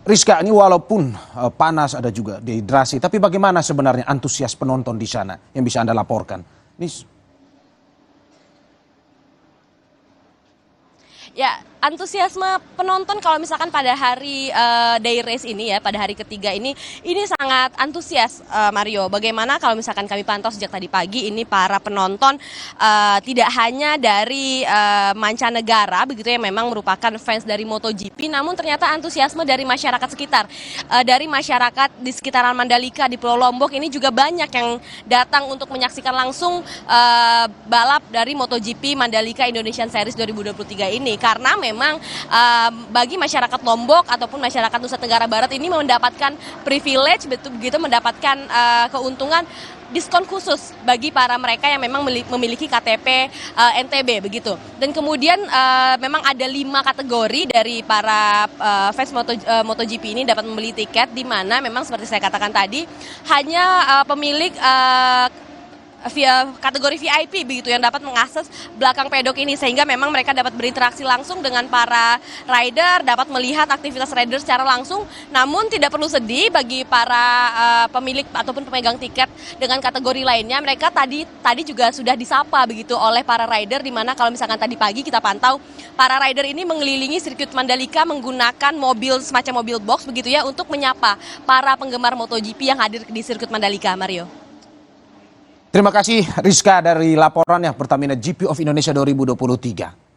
Rizka, ini walaupun panas ada juga dehidrasi, tapi bagaimana sebenarnya antusias penonton di sana yang bisa Anda laporkan? Ya, antusiasme penonton kalau misalkan pada hari day race ini ya, pada hari ketiga ini sangat antusias, Mario. Bagaimana kalau misalkan kami pantau sejak tadi pagi ini para penonton tidak hanya dari mancanegara begitu ya, memang merupakan fans dari MotoGP, namun ternyata antusiasme dari masyarakat sekitar, dari masyarakat di sekitaran Mandalika di Pulau Lombok ini juga banyak yang datang untuk menyaksikan langsung balap dari MotoGP Mandalika Indonesian Series 2023 ini. Karena memang bagi masyarakat Lombok ataupun masyarakat Nusa Tenggara Barat ini mendapatkan privilege begitu mendapatkan keuntungan diskon khusus bagi para mereka yang memang memiliki KTP NTB begitu. Dan kemudian memang ada 5 kategori dari para fans MotoGP ini dapat membeli tiket, di mana memang seperti saya katakan tadi hanya pemilik via kategori VIP begitu yang dapat mengakses belakang pedok ini, sehingga memang mereka dapat berinteraksi langsung dengan para rider, dapat melihat aktivitas rider secara langsung. Namun tidak perlu sedih bagi para pemilik ataupun pemegang tiket dengan kategori lainnya, mereka tadi juga sudah disapa begitu oleh para rider, di mana kalau misalkan tadi pagi kita pantau para rider ini mengelilingi sirkuit Mandalika menggunakan mobil semacam mobil box begitu ya untuk menyapa para penggemar MotoGP yang hadir di sirkuit Mandalika, Mario. Terima kasih Rizka dari laporannya Pertamina GP of Indonesia 2023.